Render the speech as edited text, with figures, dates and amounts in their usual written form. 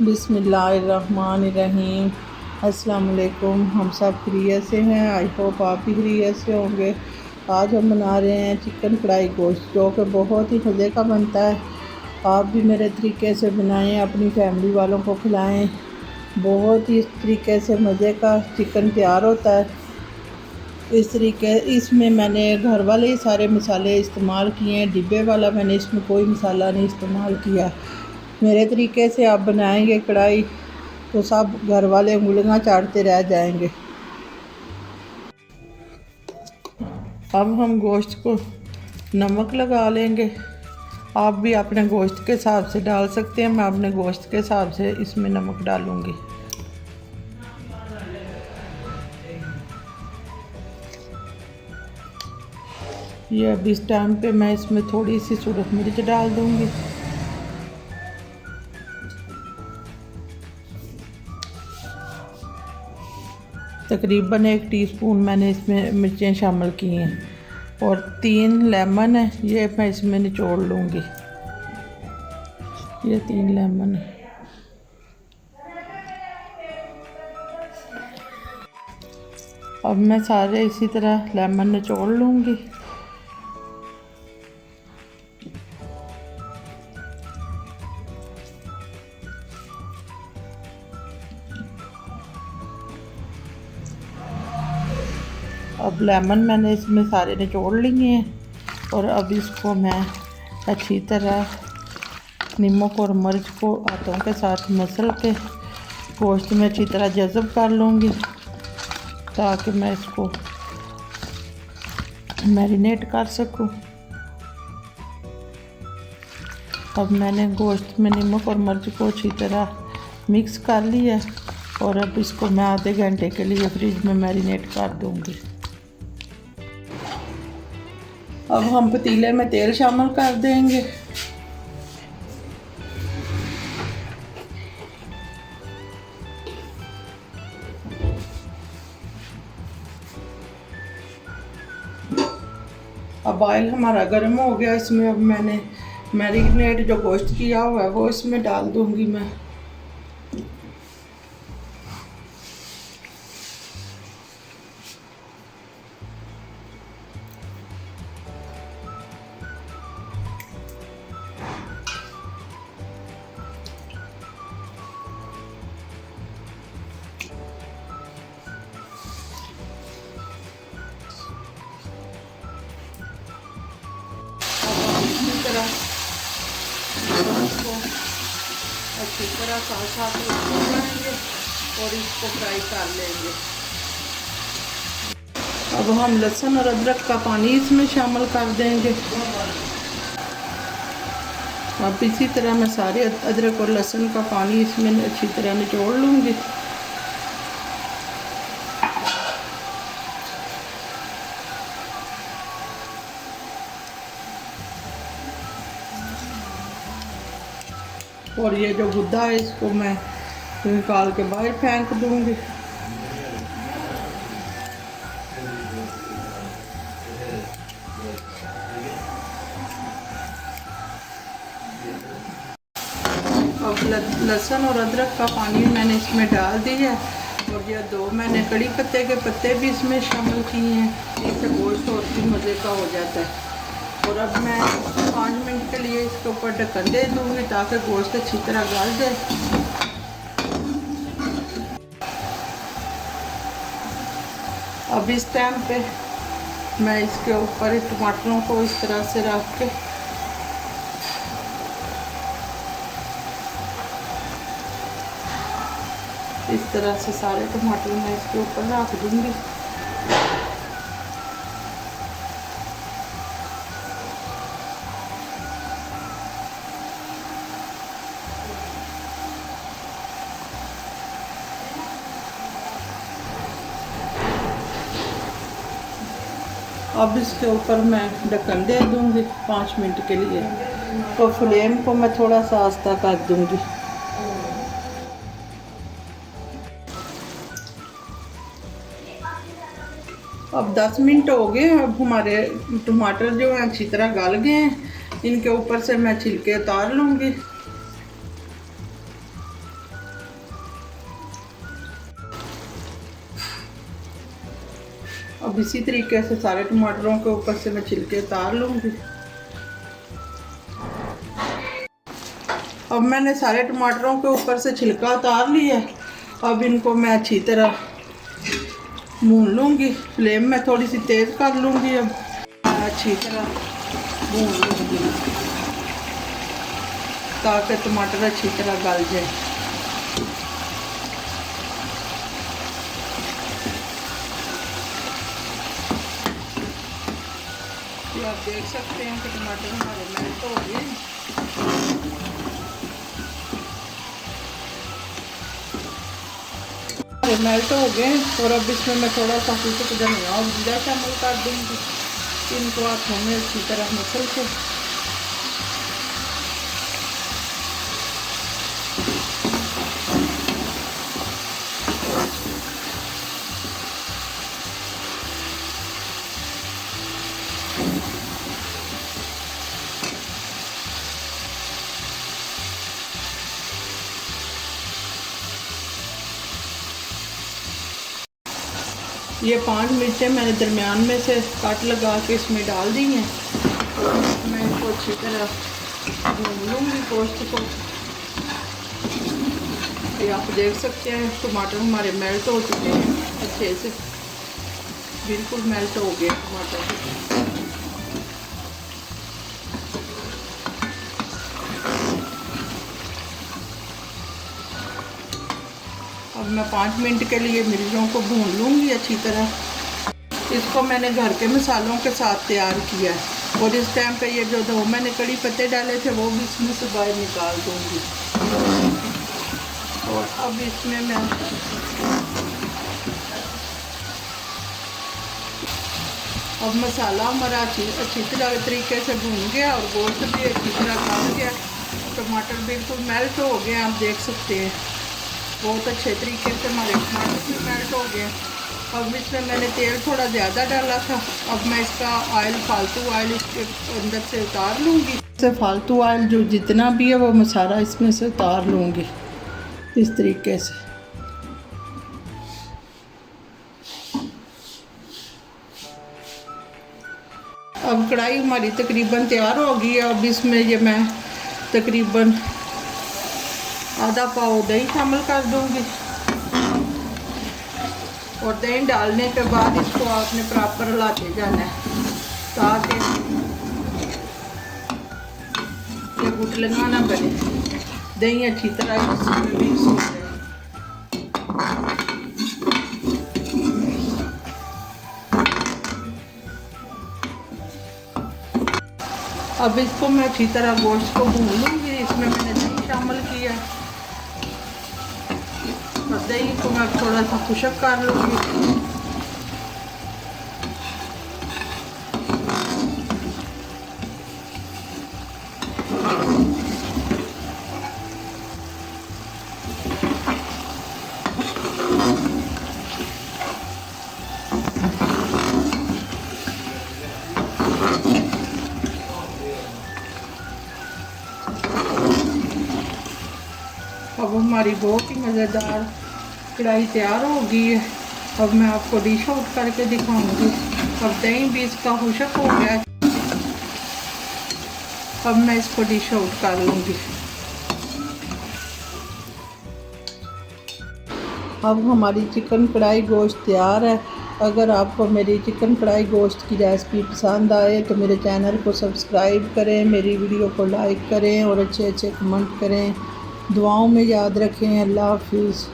बिस्मिल्लाहिर्रहमानिर्रहीम। अस्सलाम वालेकुम। हम सब खैरियत से हैं। आई होप आप भी खैरियत से होंगे। आज हम बना रहे हैं चिकन कढ़ाई गोश्त, जो कि बहुत ही मज़े का बनता है। आप भी मेरे तरीके से बनाएं, अपनी फैमिली वालों को खिलाएं। बहुत ही इस तरीके से मज़े का चिकन तैयार होता है। इसमें मैंने घर वाले ही सारे मसाले इस्तेमाल किए हैं, डिब्बे वाला मैंने इसमें कोई मसाला नहीं इस्तेमाल किया। मेरे तरीके से आप बनाएंगे कढ़ाई तो सब घर वाले उंगलियां चाटते रह जाएंगे। अब हम गोश्त को नमक लगा लेंगे। आप भी अपने गोश्त के हिसाब से डाल सकते हैं। मैं अपने गोश्त के हिसाब से इसमें नमक डालूँगी। ये अब इस टाइम पे मैं इसमें थोड़ी सी सूरज मिर्च डाल दूँगी। तकरीबन 1 टीस्पून मैंने इसमें मिर्चें शामिल की हैं और 3 लेमन है, ये मैं इसमें निचोड़ लूँगी। ये 3 लेमन है। अब मैं सारे इसी तरह लेमन निचोड़ लूँगी। अब लेमन मैंने इसमें सारे निचोड़ लिए हैं और अब इसको मैं अच्छी तरह नमक और मिर्च को हाथों के साथ मसल के गोश्त में अच्छी तरह जज़ब कर लूँगी, ताकि मैं इसको मैरिनेट कर सकूँ। अब मैंने गोश्त में नमक और मिर्च को अच्छी तरह मिक्स कर लिया और अब इसको मैं आधे घंटे के लिए फ्रिज में मैरिनेट कर दूँगी। अब हम पतीले में तेल शामिल कर देंगे। अब ऑयल हमारा गर्म हो गया। इसमें अब मैंने मैरिनेट जो गोश्त किया हुआ है वो इसमें डाल दूंगी मैं। इसको अच्छी तरह साथ लगाएंगे और इसको फ्राई कर लेंगे। अब हम लहसुन और अदरक का पानी इसमें शामिल कर देंगे। अब इसी तरह मैं सारे अदरक और लहसुन का पानी इसमें अच्छी तरह निचोड़ लूँगी। और ये जो गुद्दा है इसको मैं निकाल के बाहर फेंक दूँगी। अब लहसुन और अदरक का पानी मैंने इसमें डाल दिया और ये 2 मैंने कड़ी पत्ते के पत्ते भी इसमें शामिल किए हैं। इससे गोश्त और भी मज़े का हो जाता है। और अब मैं 5 मिनट के लिए इसके ऊपर ढक्कन दे दूँगी ताकि गोश्त अच्छी तरह गल जाए। अब इस टाइम पे मैं इसके ऊपर टमाटरों को इस तरह से रख के इस तरह से सारे टमाटर मैं इसके ऊपर रख दूँगी। अब इसके ऊपर मैं ढक्कन दे दूँगी 5 मिनट के लिए। तो फ्लेम को मैं थोड़ा सा आस्ता कर दूँगी। अब 10 मिनट हो गए। अब हमारे टमाटर जो हैं अच्छी तरह गल गए हैं। इनके ऊपर से मैं छिलके उतार लूँगी। अब इसी तरीके से सारे टमाटरों के ऊपर से मैं छिलके उतार लूँगी। अब मैंने सारे टमाटरों के ऊपर से छिलका उतार लिया है। अब इनको मैं अच्छी तरह भून लूँगी। फ्लेम में थोड़ी सी तेज़ कर लूँगी। अब अच्छी तरह भून लूँगी ताकि टमाटर अच्छी तरह गल जाए। ये आप देख सकते हैं कि टमाटर हमारे मेल्ट हो गए। मेल्ट हो गए और अब इसमें मैं थोड़ा सा कुछ धनिया और जीरा शामिल कर दूँगी। इनको हाथों में अच्छी तरह मसल के ये 5 मिर्चें मैंने दरमियान में से काट लगा के इसमें डाल दी हैं। मैं इनको अच्छी तरह भून लूँगी गोश्त को। ये आप देख सकते हैं टमाटर हमारे मेल्ट हो चुके हैं अच्छे से, बिल्कुल मेल्ट हो गए टमाटर। अब मैं 5 मिनट के लिए मिर्चों को भून लूँगी अच्छी तरह। इसको मैंने घर के मसालों के साथ तैयार किया है और इस टाइम पे ये जो 2 मैंने कड़ी पत्ते डाले थे वो भी इसमें से बाहर निकाल दूँगी। और अब इसमें मैं अब मसाला हमारा अच्छी तरह तरीके से भून गया और गोश्त भी अच्छी तरह गल गया। टमाटर बिल्कुल मेल्ट हो गए, आप देख सकते हैं बहुत अच्छे तरीके से हमारे टमाटर भी मेल्ट हो गए। अब इसमें मैंने तेल थोड़ा ज़्यादा डाला था। अब मैं इसका ऑयल, फालतू ऑयल इसके अंदर से उतार लूँगी। इससे फालतू ऑयल जो जितना भी है वो मैं सारा इसमें से उतार लूँगी इस तरीके से। अब कढ़ाई हमारी तकरीबन तैयार हो गई है। अब इसमें ये मैं तकरीबन आधा पाव दही शामिल कर दूँगी और दही डालने के बाद इसको आपने प्रॉपर हिलाते जाना है ताकि ये गुठलियाँ ना बने, दही अच्छी तरह इसमें मिक्स हो जाए। अब इसको मैं अच्छी तरह गोश्त को भून लूँगी। इसमें मैंने दही शामिल किया और दही को मैं थोड़ा सा खुशक कर लूँगी। अब हमारी बहुत ही मज़ेदार कढ़ाई तैयार हो गई है। अब मैं आपको डिश आउट करके दिखाऊंगी। अब दही भी इसका खुशक हो गया है। अब मैं इसको डिश आउट कर लूँगी। अब हमारी चिकन कढ़ाई गोश्त तैयार है। अगर आपको मेरी चिकन कढ़ाई गोश्त की रेसिपी पसंद आए तो मेरे चैनल को सब्सक्राइब करें, मेरी वीडियो को लाइक करें और अच्छे अच्छे कमेंट करें। दुआओं में याद रखें। अल्लाह हाफिज़।